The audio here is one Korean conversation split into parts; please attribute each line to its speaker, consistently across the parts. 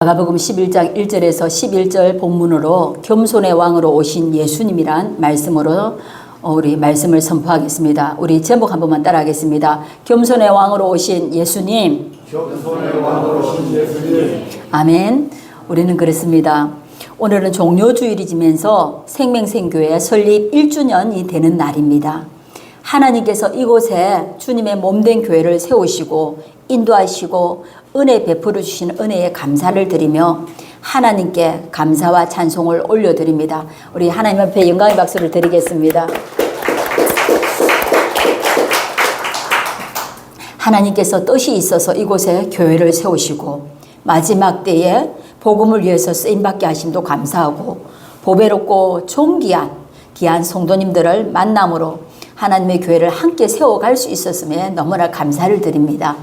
Speaker 1: 마가복음 11장 1절에서 11절 본문으로 겸손의 왕으로 오신 예수님이란 말씀으로 우리 말씀을 선포하겠습니다. 우리 제목 한 번만 따라하겠습니다. 겸손의 왕으로 오신 예수님.
Speaker 2: 겸손의 왕으로 오신 예수님.
Speaker 1: 아멘. 우리는 그렇습니다. 오늘은 종료주일이지면서 생명생교회 설립 1주년이 되는 날입니다. 하나님께서 이곳에 주님의 몸된 교회를 세우시고 인도하시고 은혜 베풀어 주신 은혜에 감사를 드리며 하나님께 감사와 찬송을 올려드립니다. 우리 하나님 앞에 영광의 박수를 드리겠습니다. 하나님께서 뜻이 있어서 이곳에 교회를 세우시고 마지막 때에 복음을 위해서 쓰임받게 하심도 감사하고 보배롭고 존귀한 귀한 성도님들을 만남으로 하나님의 교회를 함께 세워갈 수 있었음에 너무나 감사를 드립니다.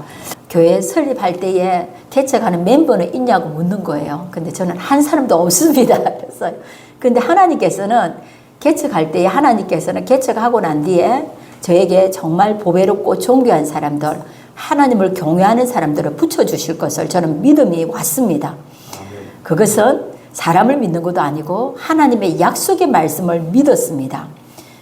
Speaker 1: 교회 설립할 때에 개척하는 멤버는 있냐고 묻는 거예요. 근데 저는 한 사람도 없습니다. 그랬어요. 근데 하나님께서는 개척할 때에 하나님께서는 개척하고 난 뒤에 저에게 정말 보배롭고 존귀한 사람들, 하나님을 경외하는 사람들을 붙여주실 것을 저는 믿음이 왔습니다. 그것은 사람을 믿는 것도 아니고 하나님의 약속의 말씀을 믿었습니다.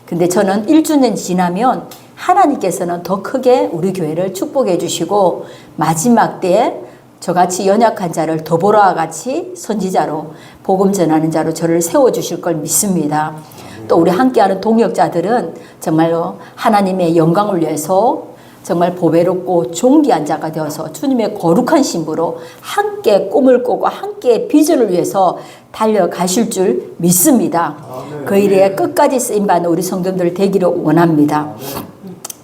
Speaker 1: 근데 저는 1주년 지나면 하나님께서는 더 크게 우리 교회를 축복해 주시고 마지막 때에 저같이 연약한 자를 더보라와 같이 선지자로 복음 전하는 자로 저를 세워주실 걸 믿습니다. 또 우리 함께하는 동역자들은 정말로 하나님의 영광을 위해서 정말 보배롭고 존귀한 자가 되어서 주님의 거룩한 신부로 함께 꿈을 꾸고 함께 비전을 위해서 달려가실 줄 믿습니다. 그 일에 끝까지 쓰임받는 우리 성도들 되기를 원합니다.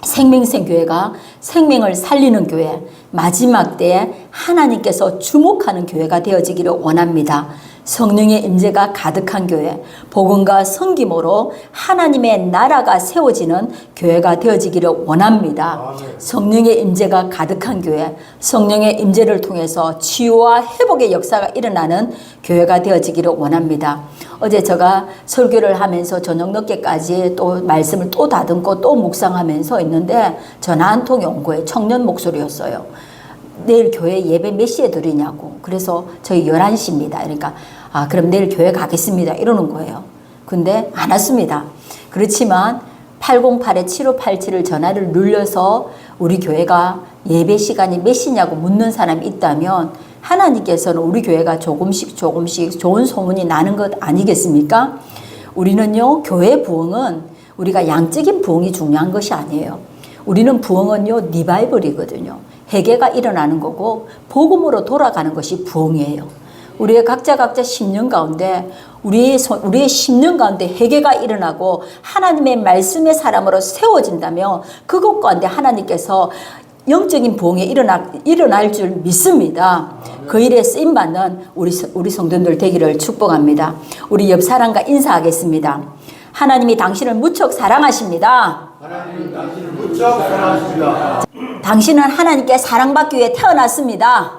Speaker 1: 생명생교회가 생명을 살리는 교회, 마지막 때에 하나님께서 주목하는 교회가 되어지기를 원합니다. 성령의 임재가 가득한 교회, 복음과 섬김으로 하나님의 나라가 세워지는 교회가 되어지기를 원합니다. 성령의 임재가 가득한 교회, 성령의 임재를 통해서 치유와 회복의 역사가 일어나는 교회가 되어지기를 원합니다. 어제 제가 설교를 하면서 저녁 늦게까지 또 말씀을 또 다듬고 또 묵상하면서 있는데 전화 한 통이 온 거예요. 청년 목소리였어요. 내일 교회 예배 몇 시에 드리냐고. 그래서 저희 11시입니다. 그러니까 그럼 내일 교회 가겠습니다. 이러는 거예요. 근데 안 왔습니다. 그렇지만 808-7587을 전화를 눌러서 우리 교회가 예배 시간이 몇 시냐고 묻는 사람이 있다면 하나님께서는 우리 교회가 조금씩 좋은 소문이 나는 것 아니겠습니까? 우리는요, 교회 부흥은 우리가 양적인 부흥이 중요한 것이 아니에요. 우리는 부흥은요, 리바이벌이거든요. 회개가 일어나는 거고 복음으로 돌아가는 것이 부흥이에요. 우리의 각자 심령 가운데 우리의 심령 가운데 회개가 일어나고 하나님의 말씀의 사람으로 세워진다면 그것 가운데 하나님께서 영적인 부흥이 일어날 줄 믿습니다. 그 일에 쓰임받는 우리 성도들 되기를 축복합니다. 우리 옆 사람과 인사하겠습니다. 하나님이 당신을 무척 사랑하십니다.
Speaker 2: 하나님은 당신을 무척 사랑하십니다.
Speaker 1: 당신은 하나님께 사랑받기 위해 태어났습니다.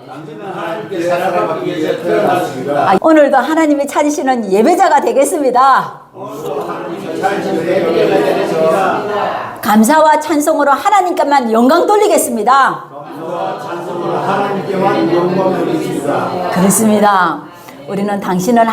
Speaker 2: 당신은 하나님께 사랑받기 위해서 태어났습니다.
Speaker 1: 오늘도 하나님이 찾으시는 예배자가 되겠습니다.
Speaker 2: 오늘도 하나님이 찾으시는 예배자가 되겠습니다.
Speaker 1: 감사와 찬송으로 하나님께만 영광 돌리겠습니다.
Speaker 2: 감사와 찬송으로 하나님께만 영광을 드리겠습니다.
Speaker 1: 그렇습니다. 우리는 당신을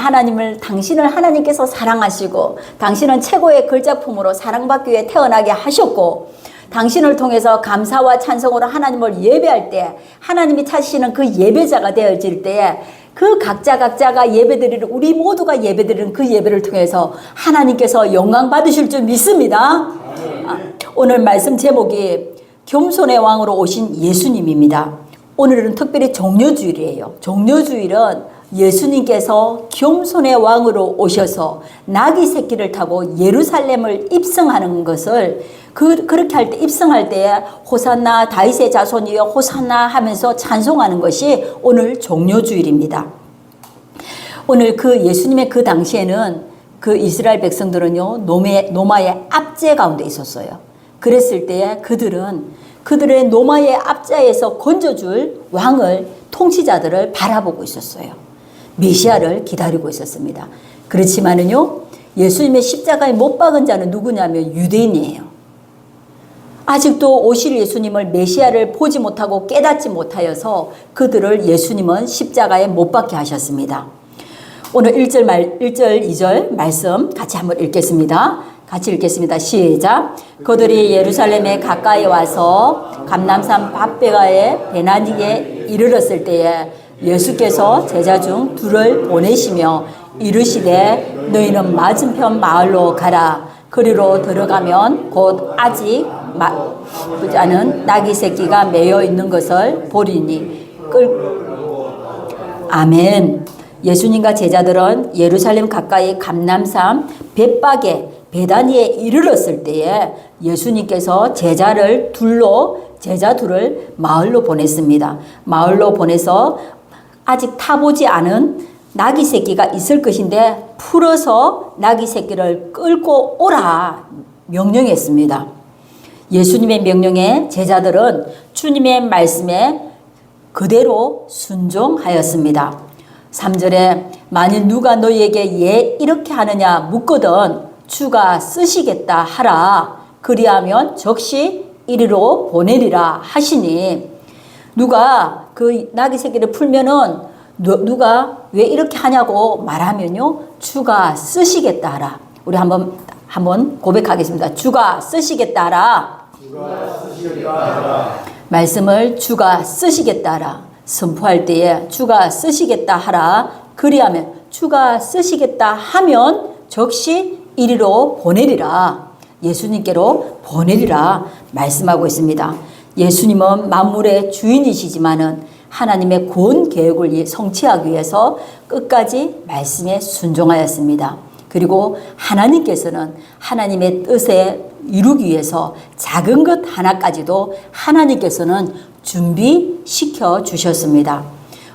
Speaker 1: 하나님께서 사랑하시고 당신은 최고의 걸작품으로 사랑받기 위해 태어나게 하셨고 당신을 통해서 감사와 찬송으로 하나님을 예배할 때 하나님이 찾으시는 그 예배자가 되어질 때에 그 각자가 예배드리는 우리 모두가 예배드리는 그 예배를 통해서 하나님께서 영광 받으실 줄 믿습니다. 오늘 말씀 제목이 겸손의 왕으로 오신 예수님입니다. 오늘은 특별히 종료주일이에요. 종료주일은 예수님께서 겸손의 왕으로 오셔서 나귀 새끼를 타고 예루살렘을 입성하는 것을 그렇게 할 때 입성할 때에 호산나 다윗의 자손이여 호산나 하면서 찬송하는 것이 오늘 종료주일입니다. 오늘 그 예수님의 그 당시에는 그 이스라엘 백성들은요 노마의 압제 가운데 있었어요. 그랬을 때에 그들의 노마의 압제에서 건져줄 왕을 통치자들을 바라보고 있었어요. 메시아를 기다리고 있었습니다. 그렇지만은요 예수님의 십자가에 못 박은 자는 누구냐면 유대인이에요. 아직도 오실 예수님을 메시아를 보지 못하고 깨닫지 못하여서 그들을 예수님은 십자가에 못 박게 하셨습니다. 오늘 1절, 2절 말씀 같이 한번 읽겠습니다. 같이 읽겠습니다. 시작. 그들이 예루살렘에 가까이 와서 감람산 밧배가에 베나니에 이르렀을 때에 예수께서 제자 중 둘을 보내시며 이르시되 너희는 맞은편 마을로 가라. 그리로 들어가면 곧 아직 마르지 않은 나귀 새끼가 매여 있는 것을 보리니 아멘. 예수님과 제자들은 예루살렘 가까이 감람산 벳박에 베다니에 이르렀을 때에 예수님께서 제자 둘을 마을로 보냈습니다. 마을로 보내서 아직 타보지 않은 나귀 새끼가 있을 것인데 풀어서 나귀 새끼를 끌고 오라 명령했습니다. 예수님의 명령에 제자들은 주님의 말씀에 그대로 순종하였습니다. 3절에 만일 누가 너희에게 예 이렇게 하느냐 묻거든 주가 쓰시겠다 하라. 그리하면 적시 이리로 보내리라 하시니 누가 그 나귀 새끼를 풀면은 누가 왜 이렇게 하냐고 말하면요 주가 쓰시겠다 하라. 우리 한번 고백하겠습니다. 주가 쓰시겠다 하라. 말씀을 주가 쓰시겠다 하라. 선포할 때에 주가 쓰시겠다 하라. 그리하면 주가 쓰시겠다 하면 적시 이리로 보내리라. 예수님께로 보내리라 말씀하고 있습니다. 예수님은 만물의 주인이시지만은 하나님의 구원 계획을 성취하기 위해서 끝까지 말씀에 순종하였습니다. 그리고 하나님께서는 하나님의 뜻에 이루기 위해서 작은 것 하나까지도 하나님께서는 준비시켜 주셨습니다.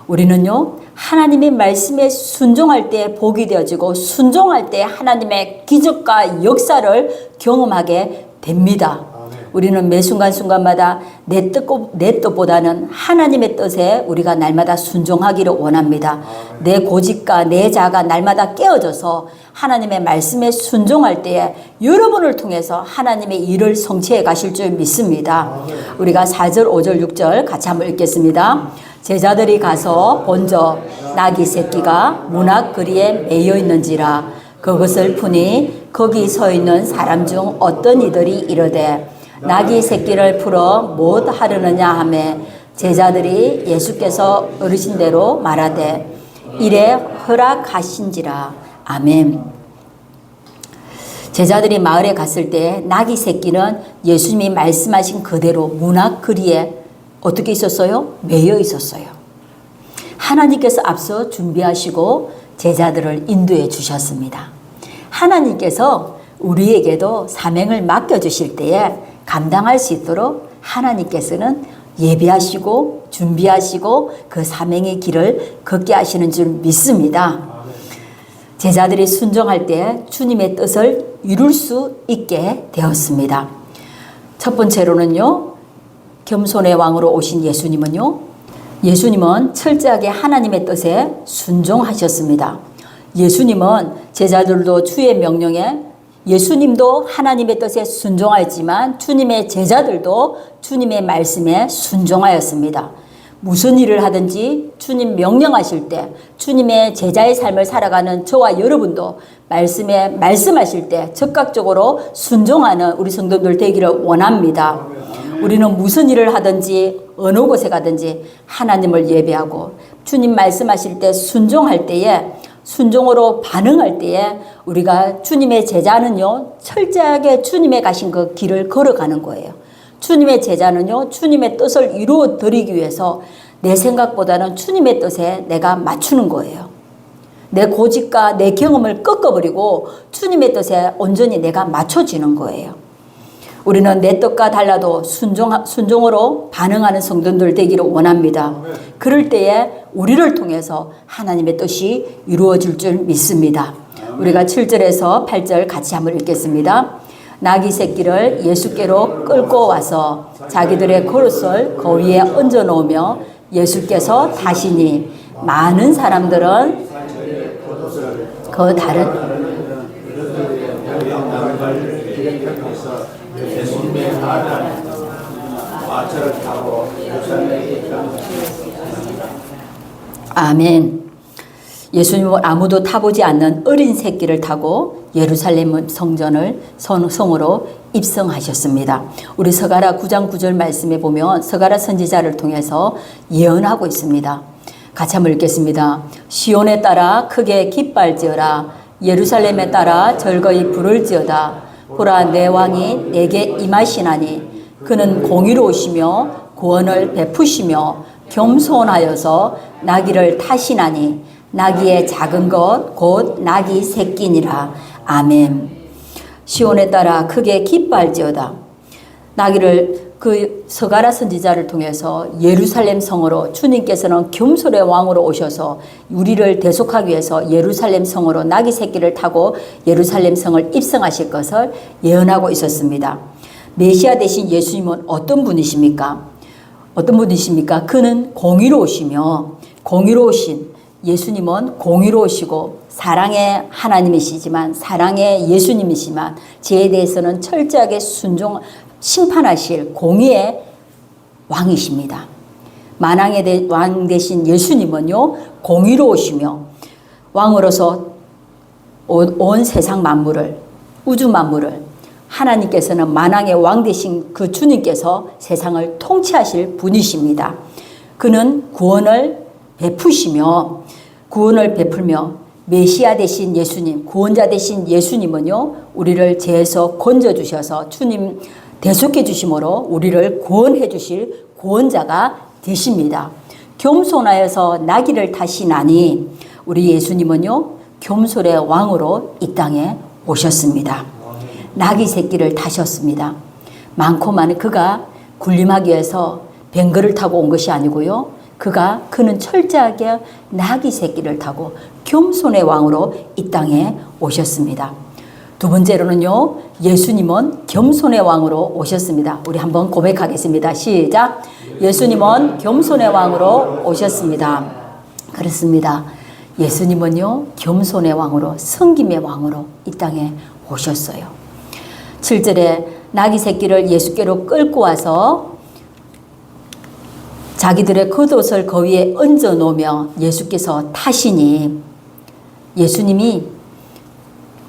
Speaker 1: 우리는요 하나님의 말씀에 순종할 때 복이 되어지고 순종할 때 하나님의 기적과 역사를 경험하게 됩니다. 우리는 매 순간순간마다 내 뜻보다는 하나님의 뜻에 우리가 날마다 순종하기를 원합니다. 내 고집과 내 자아가 날마다 깨어져서 하나님의 말씀에 순종할 때에 여러분을 통해서 하나님의 일을 성취해 가실 줄 믿습니다. 우리가 4절, 5절, 6절 같이 한번 읽겠습니다. 제자들이 가서 본적 나귀 새끼가 문학거리에 매여 있는지라 그것을 푸니 거기 서 있는 사람 중 어떤 이들이 이르되 나귀 새끼를 풀어 못 하려느냐 하매 제자들이 예수께서 어르신대로 말하되 이래 허락하신지라. 아멘. 제자들이 마을에 갔을 때 나귀 새끼는 예수님이 말씀하신 그대로 문학거리에 어떻게 있었어요? 매여 있었어요. 하나님께서 앞서 준비하시고 제자들을 인도해 주셨습니다. 하나님께서 우리에게도 사명을 맡겨주실 때에 감당할 수 있도록 하나님께서는 예비하시고 준비하시고 그 사명의 길을 걷게 하시는 줄 믿습니다. 제자들이 순종할 때 주님의 뜻을 이룰 수 있게 되었습니다. 첫 번째로는요, 겸손의 왕으로 오신 예수님은 철저하게 하나님의 뜻에 순종하셨습니다. 예수님은 제자들도 주의 명령에 예수님도 하나님의 뜻에 순종하였지만 주님의 제자들도 주님의 말씀에 순종하였습니다. 무슨 일을 하든지 주님 명령하실 때 주님의 제자의 삶을 살아가는 저와 여러분도 말씀하실 때 적극적으로 순종하는 우리 성도들 되기를 원합니다. 우리는 무슨 일을 하든지 어느 곳에 가든지 하나님을 예배하고 주님 말씀하실 때 순종할 때에 순종으로 반응할 때에 우리가 주님의 제자는요 철저하게 주님의 가신 그 길을 걸어가는 거예요. 주님의 제자는요 주님의 뜻을 이루어 드리기 위해서 내 생각보다는 주님의 뜻에 내가 맞추는 거예요. 내 고집과 내 경험을 꺾어버리고 주님의 뜻에 온전히 내가 맞춰지는 거예요. 우리는 내 뜻과 달라도 순종으로 반응하는 성도들 되기를 원합니다. 그럴 때에 우리를 통해서 하나님의 뜻이 이루어질 줄 믿습니다. 우리가 7절에서 8절 같이 한번 읽겠습니다. 나귀 새끼를 예수께로 끌고 와서 자기들의 그릇을 그 위에 얹어 놓으며 예수께서 타시니 많은 사람들은 그 다른
Speaker 2: 마차를 타고 예루살렘에
Speaker 1: 아멘. 예수님은 아무도 타보지 않는 어린 새끼를 타고 예루살렘 성전을 성으로 입성하셨습니다. 우리 서가라 9장 9절 말씀에 보면 서가라 선지자를 통해서 예언하고 있습니다. 같이 한번 읽겠습니다. 시온에 따라 크게 깃발지어라. 예루살렘에 따라 절거이 부를지어다. 보라, 내 왕이 내게 임하시나니 그는 공의로우시며 구원을 베푸시며 겸손하여서 나귀를 타시나니 나귀의 작은 것 곧 나귀 새끼니라. 아멘. 시온에 따라 크게 깃발지어다. 나귀를 그 서가라 선지자를 통해서 예루살렘 성으로 주님께서는 겸손의 왕으로 오셔서 우리를 대속하기 위해서 예루살렘 성으로 나귀 새끼를 타고 예루살렘 성을 입성하실 것을 예언하고 있었습니다. 메시아 되신 예수님은 어떤 분이십니까? 어떤 분이십니까? 그는 공의로우시며 공의로우신 예수님은 공의로우시고 사랑의 하나님이시지만 사랑의 예수님이시지만 죄에 대해서는 철저하게 심판하실 공의의 왕이십니다. 만왕의 왕 되신 예수님은요 공의로우시며 왕으로서 온 세상 만물을 우주 만물을 하나님께서는 만왕의 왕 되신 그 주님께서 세상을 통치하실 분이십니다. 그는 구원을 베풀며 메시아 되신 예수님, 구원자 되신 예수님은요 우리를 죄에서 건져주셔서 주님 대속해 주심으로 우리를 구원해 주실 구원자가 되십니다. 겸손하여서 나귀를 타시나니 우리 예수님은요 겸손의 왕으로 이 땅에 오셨습니다. 나귀 새끼를 타셨습니다. 많고 많은 그가 군림하기 위해서 뱅거를 타고 온 것이 아니고요. 그는 철저하게 나귀 새끼를 타고 겸손의 왕으로 이 땅에 오셨습니다. 두 번째로는요, 예수님은 겸손의 왕으로 오셨습니다. 우리 한번 고백하겠습니다. 시작. 예수님은 겸손의 왕으로 오셨습니다. 그렇습니다. 예수님은요, 겸손의 왕으로, 섬김의 왕으로 이 땅에 오셨어요. 7절에 나귀 새끼를 예수께로 끌고 와서 자기들의 겉옷을 그 위에 얹어 놓으며 예수께서 타시니 예수님이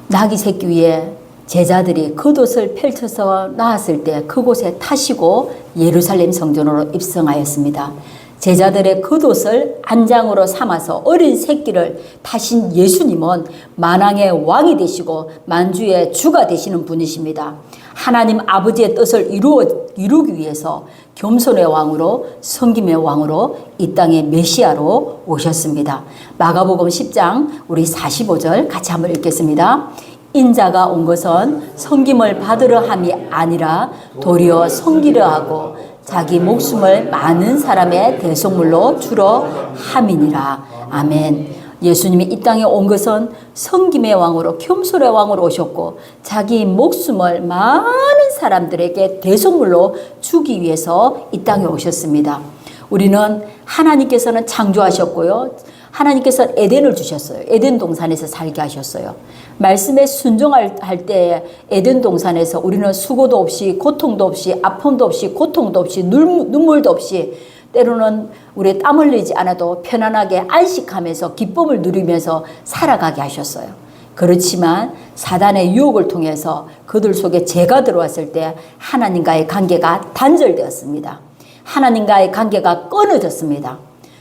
Speaker 1: 나귀 새끼 위에 제자들이 겉옷을 펼쳐서 나왔을 때 그곳에 타시고 예루살렘 성전으로 입성하였습니다. 제자들의 겉옷을 안장으로 삼아서 어린 새끼를 타신 예수님은 만왕의 왕이 되시고 만주의 주가 되시는 분이십니다. 하나님 아버지의 뜻을 이루기 위해서 겸손의 왕으로 섬김의 왕으로 이 땅의 메시아로 오셨습니다. 마가복음 10장 우리 45절 같이 한번 읽겠습니다. 인자가 온 것은 섬김을 받으려 함이 아니라 도리어 섬기려 하고 자기 목숨을 많은 사람의 대속물로 주러 함이니라. 아멘. 예수님이 이 땅에 온 것은 섬김의 왕으로 겸손의 왕으로 오셨고 자기 목숨을 많은 사람들에게 대속물로 주기 위해서 이 땅에 오셨습니다. 우리는 하나님께서는 창조하셨고요. 하나님께서 에덴을 주셨어요. 에덴 동산에서 살게 하셨어요. 말씀에 순종할 때 에덴 동산에서 우리는 수고도 없이 고통도 없이 아픔도 없이 고통도 없이 눈물도 없이 때로는 우리 땀 흘리지 않아도 편안하게 안식하면서 기쁨을 누리면서 살아가게 하셨어요. 그렇지만 사단의 유혹을 통해서 그들 속에 죄가 들어왔을 때 하나님과의 관계가 단절되었습니다. 하나님과의 관계가 끊어졌습니다.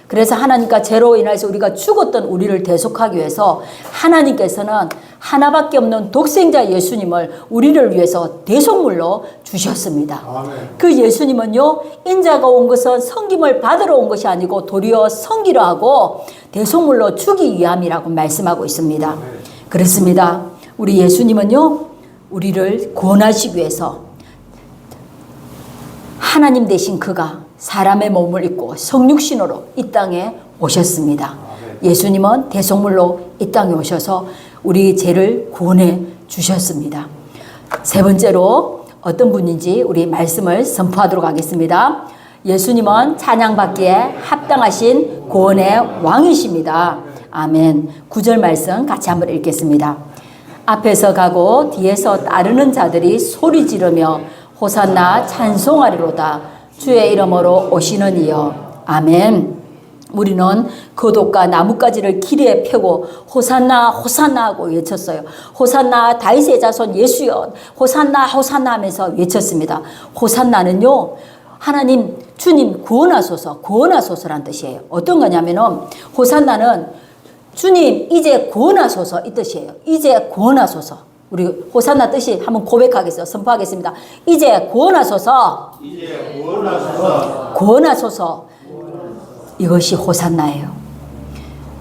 Speaker 1: 그래서 하나님과 죄로 인해서 우리가 죽었던 우리를 대속하기 위해서 하나님께서는 하나밖에 없는 독생자 예수님을 우리를 위해서 대속물로 주셨습니다. 아멘. 그 예수님은요, 인자가 온 것은 섬김을 받으러 온 것이 아니고 도리어 섬기려 하고 대속물로 주기 위함이라고 말씀하고 있습니다. 아멘. 그렇습니다. 우리 예수님은요, 우리를 구원하시기 위해서 하나님 되신 그가 사람의 몸을 입고 성육신으로 이 땅에 오셨습니다. 예수님은 대속물로 이 땅에 오셔서 우리 죄를 구원해 주셨습니다. 세 번째로 어떤 분인지 우리 말씀을 선포하도록 하겠습니다. 예수님은 찬양받기에 합당하신 구원의 왕이십니다. 아멘. 9절 말씀 같이 한번 읽겠습니다. 앞에서 가고 뒤에서 따르는 자들이 소리 지르며 호산나 찬송하리로다. 주의 이름으로 오시는 이여. 아멘. 우리는 겉옷과 나뭇가지를 길에 펴고 호산나 호산나 하고 외쳤어요. 호산나 다윗의 자손 예수여, 호산나 호산나 하면서 외쳤습니다. 호산나는요, 하나님 주님 구원하소서, 구원하소서란 뜻이에요. 어떤 거냐면은 호산나는 주님 이제 구원하소서 이 뜻이에요. 이제 구원하소서. 우리 호산나 뜻이 한번 고백하겠습니다. 선포하겠습니다. 이제 구원하소서.
Speaker 2: 이제 구원하소서.
Speaker 1: 구원하소서. 이것이 호산나예요.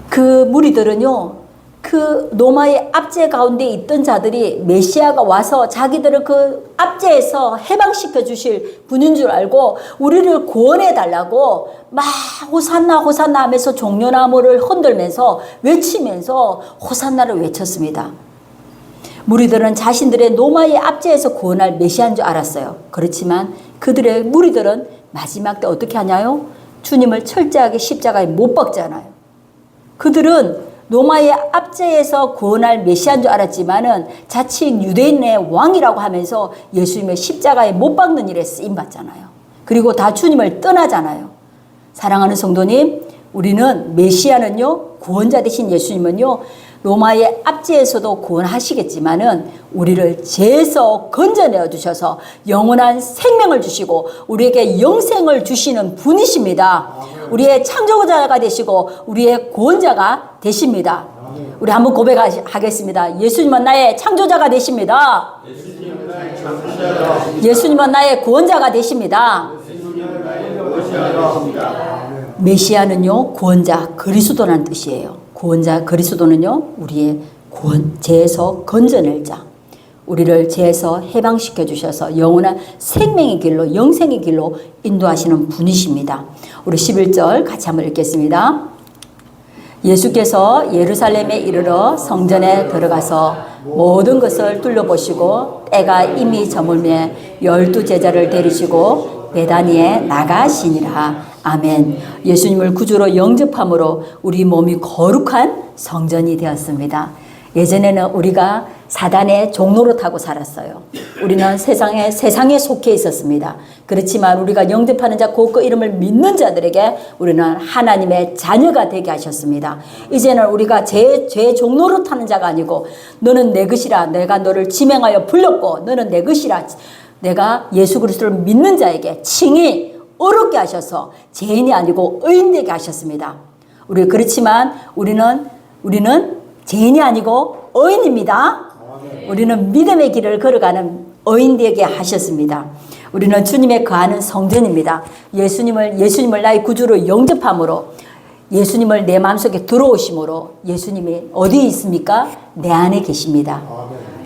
Speaker 1: 그 무리들은요, 그 노마의 압제 가운데 있던 자들이 메시아가 와서 자기들을 그 압제에서 해방시켜 주실 분인 줄 알고 우리를 구원해 달라고 막 호산나 호산나 하면서 종려나무를 흔들면서 외치면서 호산나를 외쳤습니다. 무리들은 자신들의 노마의 압제에서 구원할 메시아인 줄 알았어요. 그렇지만 그들의 무리들은 마지막 때 어떻게 하냐요? 주님을 철저하게 십자가에 못 박잖아요. 그들은 로마의 압제에서 구원할 메시아인 줄 알았지만은 자칭 유대인의 왕이라고 하면서 예수님을 십자가에 못 박는 일에 쓰임받잖아요. 그리고 다 주님을 떠나잖아요. 사랑하는 성도님, 우리는 메시아는요, 구원자 되신 예수님은요, 로마의 압제에서도 구원하시겠지만은 우리를 죄에서 건져내어 주셔서 영원한 생명을 주시고 우리에게 영생을 주시는 분이십니다. 우리의 창조자가 되시고 우리의 구원자가 되십니다. 우리 한번 고백하겠습니다. 예수님은 나의 창조자가 되십니다. 예수님은 나의 구원자가 되십니다. 메시아는요, 구원자 그리스도라는 뜻이에요. 구원자 그리스도는요, 우리의 죄에서 건져낼 자, 우리를 죄에서 해방시켜 주셔서 영원한 생명의 길로, 영생의 길로 인도하시는 분이십니다. 우리 11절 같이 한번 읽겠습니다. 예수께서 예루살렘에 이르러 성전에 들어가서 모든 것을 둘러보시고 때가 이미 저물매 12 제자를 데리시고 베다니에 나가시니라. 아멘. 예수님을 구주로 영접함으로 우리 몸이 거룩한 성전이 되었습니다. 예전에는 우리가 사단의 종로로 타고 살았어요. 우리는 세상에 속해 있었습니다. 그렇지만 우리가 영접하는 자, 곧 그 이름을 믿는 자들에게 우리는 하나님의 자녀가 되게 하셨습니다. 이제는 우리가 제 종로로 타는 자가 아니고 너는 내 것이라 내가 너를 지명하여 불렀고 너는 내 것이라 내가 예수 그리스도를 믿는 자에게 칭히 어렵게 하셔서 죄인이 아니고 의인 되게 하셨습니다. 그렇지만 우리는 죄인이 아니고 의인입니다. 우리는 믿음의 길을 걸어가는 의인 되게 하셨습니다. 우리는 주님의 거하는 성전입니다. 예수님을 나의 구주로 영접함으로 예수님을 내 마음속에 들어오심으로 예수님이 어디에 있습니까? 내 안에 계십니다.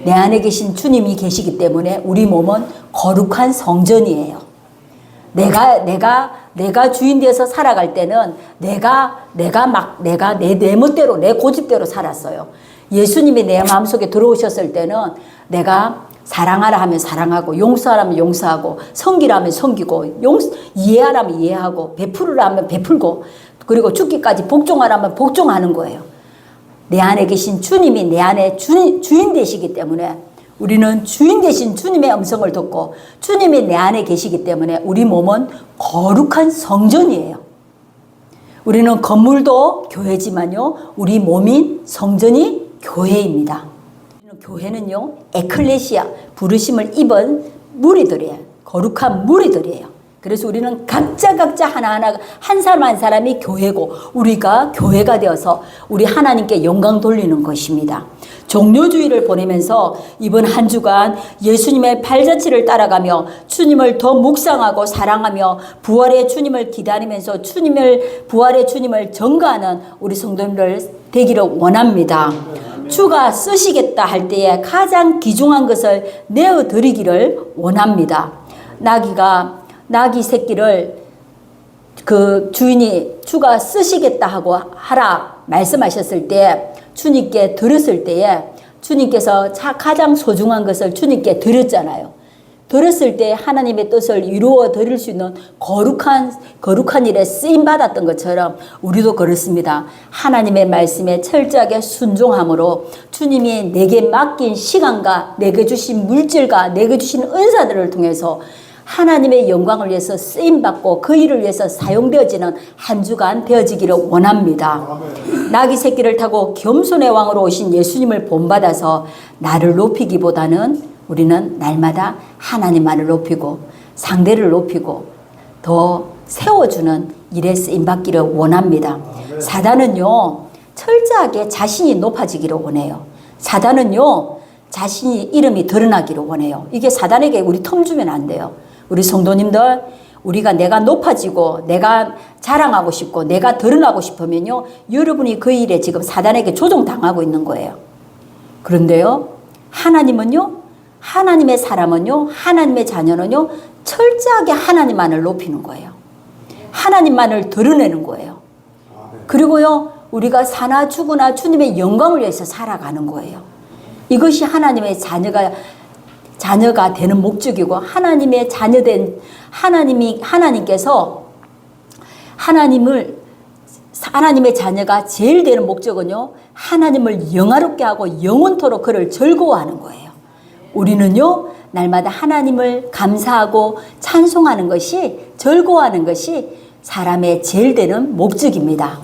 Speaker 1: 내 안에 계신 주님이 계시기 때문에 우리 몸은 거룩한 성전이에요. 내가 주인 되어서 살아갈 때는 내가 내 멋대로 내 고집대로 살았어요. 예수님이 내 마음속에 들어오셨을 때는 내가 사랑하라 하면 사랑하고 용서하라 하면 용서하고 섬기라 하면 섬기고 이해하라 하면 이해하고 베풀으라 하면 베풀고 그리고 죽기까지 복종하라 하면 복종하는 거예요. 내 안에 계신 주님이 내 안에 주인 되시기 때문에 우리는 주인 되신 주님의 음성을 듣고 주님이 내 안에 계시기 때문에 우리 몸은 거룩한 성전이에요. 우리는 건물도 교회지만요, 우리 몸인 성전이 교회입니다. 교회는요, 에클레시아, 부르심을 입은 무리들이에요. 거룩한 무리들이에요. 그래서 우리는 각자 하나하나 한 사람 한 사람이 교회고 우리가 교회가 되어서 우리 하나님께 영광 돌리는 것입니다. 종료주의를 보내면서 이번 한 주간 예수님의 발자취를 따라가며 주님을 더 묵상하고 사랑하며 부활의 주님을 기다리면서 부활의 주님을 전가하는 우리 성도님들 되기를 원합니다. 주가 쓰시겠다 할 때에 가장 귀중한 것을 내어드리기를 원합니다. 나귀 새끼를 그 주인이 주가 쓰시겠다 하고 하라 말씀하셨을 때 주님께 들었을 때에 주님께서 가장 소중한 것을 주님께 드렸잖아요. 들었을 때 하나님의 뜻을 이루어 드릴 수 있는 거룩한 일에 쓰임 받았던 것처럼 우리도 그렇습니다. 하나님의 말씀에 철저하게 순종함으로 주님이 내게 맡긴 시간과 내게 주신 물질과 내게 주신 은사들을 통해서 하나님의 영광을 위해서 쓰임받고 그 일을 위해서 사용되어지는 한 주간 되어지기를 원합니다. 나귀 새끼를 타고 겸손의 왕으로 오신 예수님을 본받아서 나를 높이기보다는 우리는 날마다 하나님만을 높이고 상대를 높이고 더 세워주는 일에 쓰임받기를 원합니다. 사단은요, 철저하게 자신이 높아지기를 원해요. 사단은요, 자신이 이름이 드러나기를 원해요. 이게 사단에게 우리 텀 주면 안 돼요. 우리 성도님들, 우리가 내가 높아지고 내가 자랑하고 싶고 내가 드러나고 싶으면요, 여러분이 그 일에 지금 사단에게 조종당하고 있는 거예요. 그런데요, 하나님은요, 하나님의 사람은요, 하나님의 자녀는요, 철저하게 하나님만을 높이는 거예요. 하나님만을 드러내는 거예요. 그리고요, 우리가 사나 죽으나 주님의 영광을 위해서 살아가는 거예요. 이것이 하나님의 자녀가 되는 목적이고, 하나님의 자녀된 하나님께서 하나님의 자녀가 제일 되는 목적은요, 하나님을 영화롭게 하고 영원토록 그를 즐거워하는 거예요. 우리는요, 날마다 하나님을 감사하고 찬송하는 것이, 즐거워하는 것이 사람의 제일 되는 목적입니다.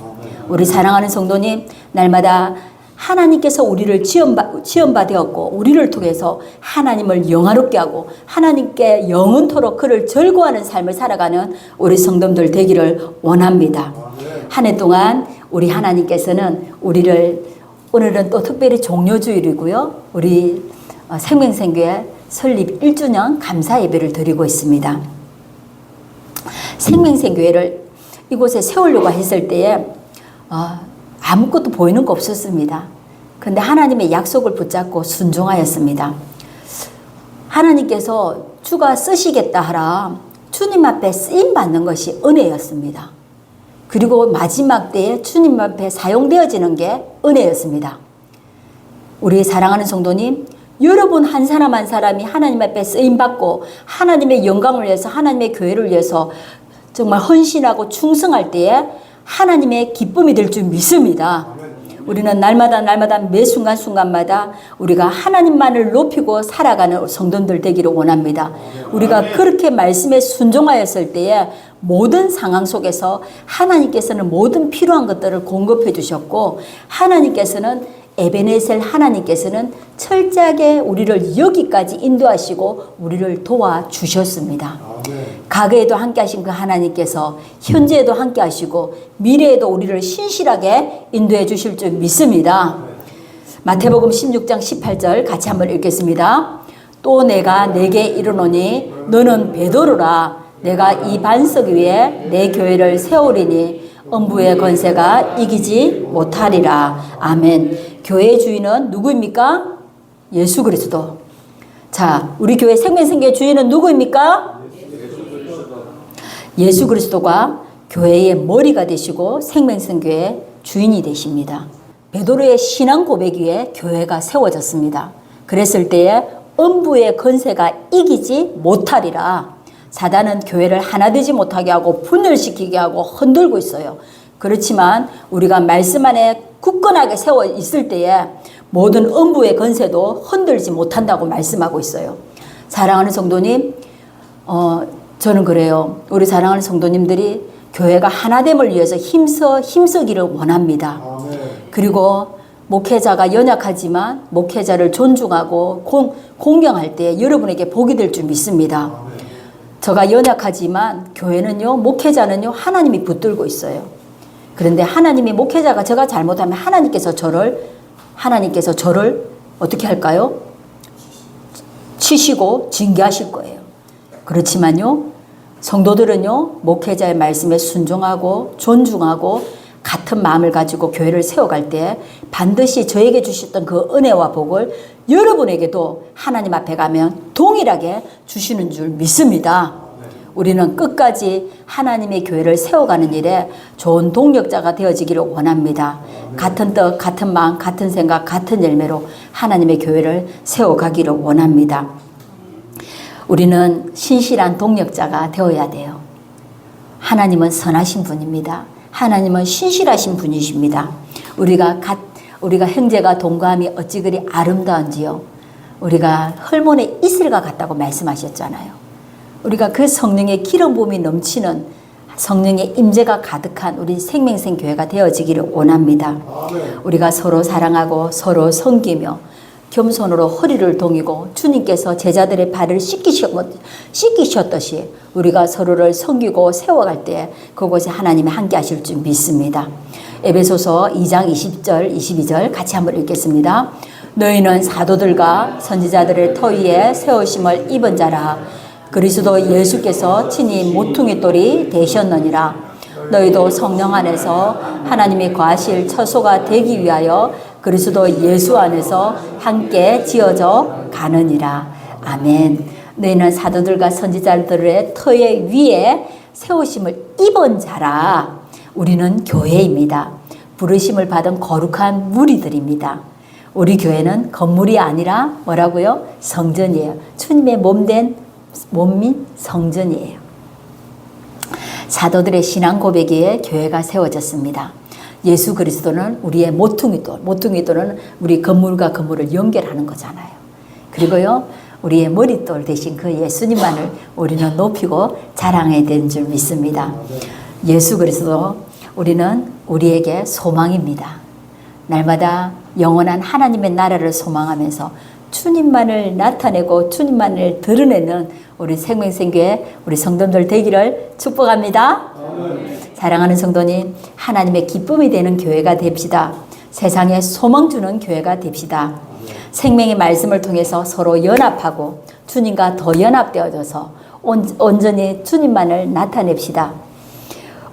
Speaker 1: 우리 사랑하는 성도님, 날마다 하나님께서 우리를 지음바 되었고 우리를 통해서 하나님을 영화롭게 하고 하나님께 영원토록 그를 즐거워하는 삶을 살아가는 우리 성도들 되기를 원합니다. 한 해 동안 우리 하나님께서는 우리를, 오늘은 또 특별히 종료주일이고요, 우리 생명생교회 설립 1주년 감사 예배를 드리고 있습니다. 생명생교회를 이곳에 세우려고 했을 때에 아무것도 보이는 거 없었습니다. 그런데 하나님의 약속을 붙잡고 순종하였습니다. 하나님께서 주가 쓰시겠다 하라 주님 앞에 쓰임받는 것이 은혜였습니다. 그리고 마지막 때에 주님 앞에 사용되어지는 게 은혜였습니다. 우리 사랑하는 성도님, 여러분 한 사람 한 사람이 하나님 앞에 쓰임받고 하나님의 영광을 위해서, 하나님의 교회를 위해서 정말 헌신하고 충성할 때에 하나님의 기쁨이 될 줄 믿습니다. 우리는 날마다 매 순간순간마다 우리가 하나님만을 높이고 살아가는 성도들 되기를 원합니다. 우리가 그렇게 말씀에 순종하였을 때에 모든 상황 속에서 하나님께서는 모든 필요한 것들을 공급해 주셨고, 하나님께서는 에베네셀 하나님께서는 철저하게 우리를 여기까지 인도하시고 우리를 도와주셨습니다. 과거에도 함께 하신 그 하나님께서 현재에도 함께 하시고 미래에도 우리를 신실하게 인도해 주실 줄 믿습니다. 마태복음 16장 18절 같이 한번 읽겠습니다. 또 내가 내게 이르노니 너는 베드로라. 내가 이 반석 위에 내 교회를 세우리니 음부의 권세가 이기지 못하리라. 아멘. 교회의 주인은 누구입니까? 예수 그리스도. 자, 우리 교회 생명생교의 주인은 누구입니까? 예수 그리스도가 교회의 머리가 되시고 생명생교의 주인이 되십니다. 베드로의 신앙 고백 위에 교회가 세워졌습니다. 그랬을 때에 음부의 권세가 이기지 못하리라. 사단은 교회를 하나 되지 못하게 하고 분열시키게 하고 흔들고 있어요. 그렇지만 우리가 말씀 안에 굳건하게 세워 있을 때에 모든 음부의 권세도 흔들지 못한다고 말씀하고 있어요. 사랑하는 성도님, 저는 그래요. 우리 사랑하는 성도님들이 교회가 하나됨을 위해서 힘쓰기를 원합니다. 그리고 목회자가 연약하지만 목회자를 존중하고 공경할 때 여러분에게 복이 될 줄 믿습니다. 저가 연약하지만 교회는요, 목회자는요, 하나님이 붙들고 있어요. 그런데 하나님이 목회자가 제가 잘못하면 하나님께서 저를 어떻게 할까요? 치시고 징계하실 거예요. 그렇지만요, 성도들은요, 목회자의 말씀에 순종하고 존중하고 같은 마음을 가지고 교회를 세워갈 때 반드시 저에게 주셨던 그 은혜와 복을 여러분에게도 하나님 앞에 가면 동일하게 주시는 줄 믿습니다. 우리는 끝까지 하나님의 교회를 세워가는 일에 좋은 동력자가 되어지기를 원합니다. 같은 뜻, 같은 마음, 같은 생각, 같은 열매로 하나님의 교회를 세워가기를 원합니다. 우리는 신실한 동력자가 되어야 돼요. 하나님은 선하신 분입니다. 하나님은 신실하신 분이십니다. 우리가 형제가 동거함이 어찌 그리 아름다운지요. 우리가 헐몬의 이슬과 같다고 말씀하셨잖아요. 우리가 그 성령의 기름 부음이 넘치는 성령의 임재가 가득한 우리 생명생 교회가 되어지기를 원합니다. 우리가 서로 사랑하고 서로 섬기며 겸손으로 허리를 동이고 주님께서 제자들의 발을 씻기셨듯이 우리가 서로를 섬기고 세워갈 때 그곳에 하나님이 함께 하실 줄 믿습니다. 에베소서 2장 20절 22절 같이 한번 읽겠습니다. 너희는 사도들과 선지자들의 터 위에 세우심을 입은 자라. 그리스도 예수께서 친히 모퉁이 돌이 되셨느니라. 너희도 성령 안에서 하나님이 거하실 처소가 되기 위하여 그리스도 예수 안에서 함께 지어져 가느니라. 아멘. 너희는 사도들과 선지자들의 터에 위에 세우심을 입은 자라. 우리는 교회입니다. 부르심을 받은 거룩한 무리들입니다. 우리 교회는 건물이 아니라 뭐라고요? 성전이에요. 주님의 몸민 성전이에요. 사도들의 신앙 고백에 교회가 세워졌습니다. 예수 그리스도는 우리의 모퉁이돌, 모퉁이돌은 우리 건물과 건물을 연결하는 거잖아요. 그리고요, 우리의 머릿돌 대신 그 예수님만을 우리는 높이고 자랑해야 되는 줄 믿습니다. 예수 그리스도 우리는 우리에게 소망입니다. 날마다 영원한 하나님의 나라를 소망하면서 주님만을 나타내고 주님만을 드러내는 우리 생명생교회 우리 성도들 되기를 축복합니다. 사랑하는 성도님, 하나님의 기쁨이 되는 교회가 됩시다. 세상에 소망 주는 교회가 됩시다. 생명의 말씀을 통해서 서로 연합하고 주님과 더 연합되어져서 온전히 주님만을 나타냅시다.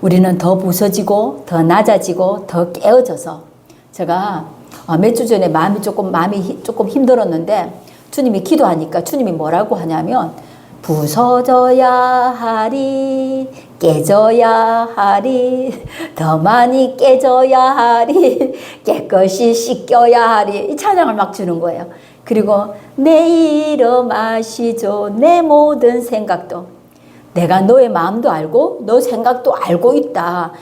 Speaker 1: 우리는 더 부서지고 더 낮아지고 더 깨어져서 제가 몇 주 전에 마음이 조금 힘들었는데 주님이 기도하니까 주님이 뭐라고 하냐면 부서져야 하리 깨져야 하리 더 많이 깨져야 하리 깨끗이 씻겨야 하리 이 찬양을 막 주는 거예요. 그리고 내 이름 아시죠 내 모든 생각도 내가 너의 마음도 알고 너 생각도 알고 있다.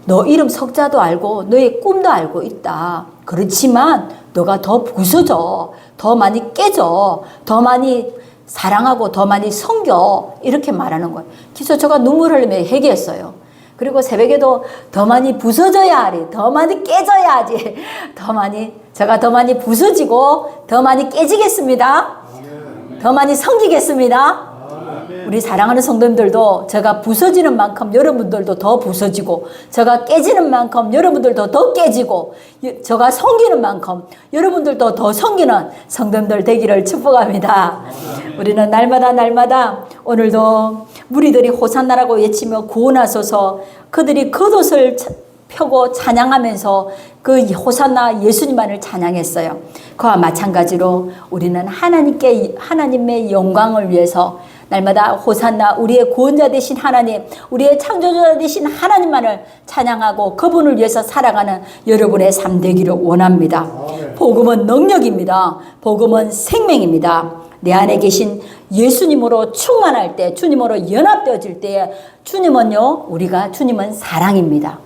Speaker 1: 너 이름 석자도 알고 너의 꿈도 알고 있다. 그렇지만 너가 더 부서져 더 많이 깨져 더 많이 사랑하고 더 많이 섬겨 이렇게 말하는 거예요. 그래서 제가 눈물 흘리며 회개했어요. 그리고 새벽에도 더 많이 부서져야 하리 더 많이 깨져야지 제가 더 많이 부서지고 더 많이 깨지겠습니다. 더 많이 섬기겠습니다. 우리 사랑하는 성도님들도 제가 부서지는 만큼 여러분들도 더 부서지고 제가 깨지는 만큼 여러분들도 더 깨지고 제가 섬기는 만큼 여러분들도 더 섬기는 성도님들 되기를 축복합니다. 우리는 날마다 오늘도 무리들이 호산나라고 외치며 구원하소서 그들이 겉옷을 펴고 찬양하면서 그 호산나 예수님만을 찬양했어요. 그와 마찬가지로 우리는 하나님의 영광을 위해서 날마다 호산나 우리의 구원자 되신 하나님 우리의 창조자 되신 하나님만을 찬양하고 그분을 위해서 살아가는 여러분의 삶 되기를 원합니다. 복음은 능력입니다. 복음은 생명입니다. 내 안에 계신 예수님으로 충만할 때 주님으로 연합되어질 때 주님은 사랑입니다.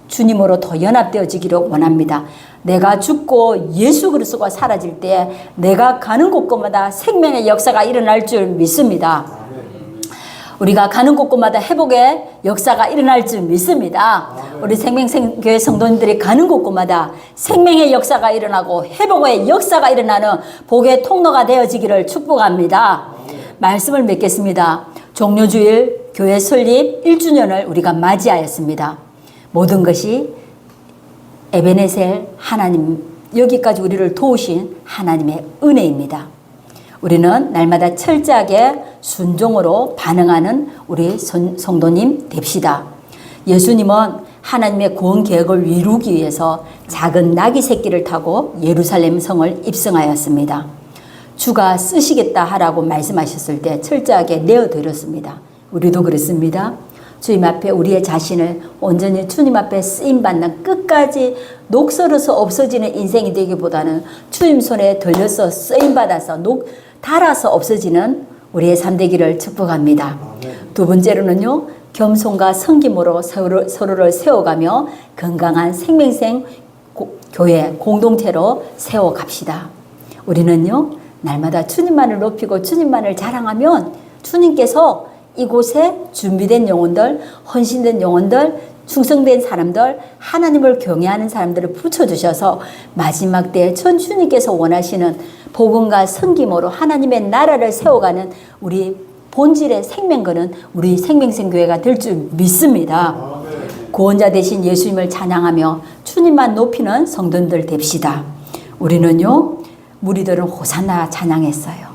Speaker 1: 주님으로 더 연합되어지기를 원합니다. 내가 죽고 예수 그리스도가 사라질 때 내가 가는 곳곳마다 생명의 역사가 일어날 줄 믿습니다. 우리가 가는 곳곳마다 회복의 역사가 일어날 줄 믿습니다. 우리 생명교회 성도님들이 가는 곳곳마다 생명의 역사가 일어나고 회복의 역사가 일어나는 복의 통로가 되어지기를 축복합니다. 말씀을 맺겠습니다. 종료주일 교회 설립 1주년을 우리가 맞이하였습니다. 모든 것이 에베네셀 하나님 여기까지 우리를 도우신 하나님의 은혜입니다. 우리는 날마다 철저하게 순종으로 반응하는 우리 성도님 됩시다. 예수님은 하나님의 구원 계획을 이루기 위해서 작은 나귀 새끼를 타고 예루살렘 성을 입성하였습니다. 주가 쓰시겠다 하라고 말씀하셨을 때 철저하게 내어드렸습니다. 우리도 그렇습니다. 주님 앞에 우리의 자신을 온전히 주님 앞에 쓰임받는 끝까지 녹슬어서 없어지는 인생이 되기보다는 주님 손에 들려서 쓰임받아서 달아서 없어지는 우리의 삶 되기를 축복합니다. 두 번째로는요. 겸손과 섬김으로 서로를 세워가며 건강한 생명생 교회 공동체로 세워갑시다. 우리는요. 날마다 주님만을 높이고 주님만을 자랑하면 주님께서 이곳에 준비된 영혼들, 헌신된 영혼들, 충성된 사람들, 하나님을 경외하는 사람들을 붙여주셔서 마지막 때에 전 주님께서 원하시는 복음과 섬김으로 하나님의 나라를 세워가는 우리 본질의 생명거는 우리 생명생교회가 될 줄 믿습니다. 구원자 되신 예수님을 찬양하며 주님만 높이는 성도들 됩시다. 우리는요, 무리들은 호산나 찬양했어요.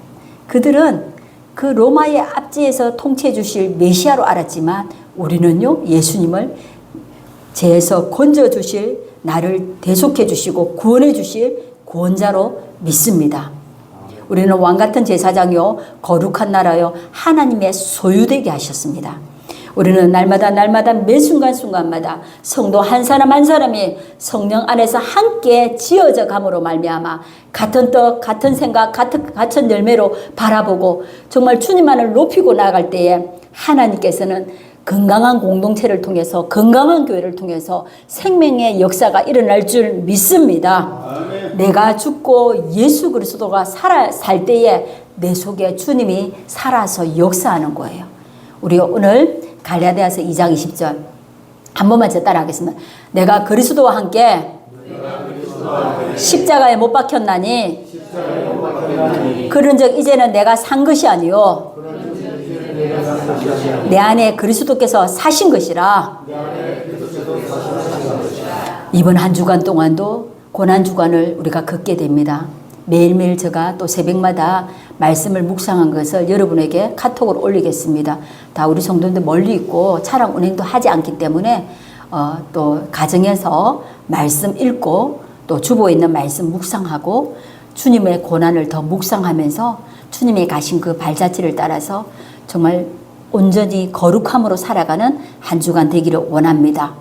Speaker 1: 그들은 그 로마의 압제에서 통치해 주실 메시아로 알았지만 우리는요, 예수님을 죄에서 건져 주실, 나를 대속해 주시고 구원해 주실 구원자로 믿습니다. 우리는 왕같은 제사장이요, 거룩한 나라요, 하나님의 소유되게 하셨습니다. 우리는 날마다 매 순간순간마다 성도 한 사람 한 사람이 성령 안에서 함께 지어져 감으로 말미암아 같은 떡, 같은 생각, 같은 열매로 바라보고 정말 주님만을 높이고 나아갈 때에 하나님께서는 건강한 공동체를 통해서, 건강한 교회를 통해서 생명의 역사가 일어날 줄 믿습니다. 내가 죽고 예수 그리스도가 살 때에 내 속에 주님이 살아서 역사하는 거예요. 우리 오늘 갈라디아서 2장 20절 한 번만 제 따라 하겠습니다. 내가 그리스도와 함께 십자가에 못 박혔나니 그런즉 이제는 내가 산 것이 아니요 내 안에 그리스도께서 사신 것이라. 이번 한 주간 동안도 고난주간을 우리가 걷게 됩니다. 매일매일 제가 또 새벽마다 말씀을 묵상한 것을 여러분에게 카톡으로 올리겠습니다. 다 우리 성도들 멀리 있고 차량 운행도 하지 않기 때문에 또 가정에서 말씀 읽고 또 주보에 있는 말씀 묵상하고 주님의 고난을 더 묵상하면서 주님이 가신 그 발자취를 따라서 정말 온전히 거룩함으로 살아가는 한 주간 되기를 원합니다.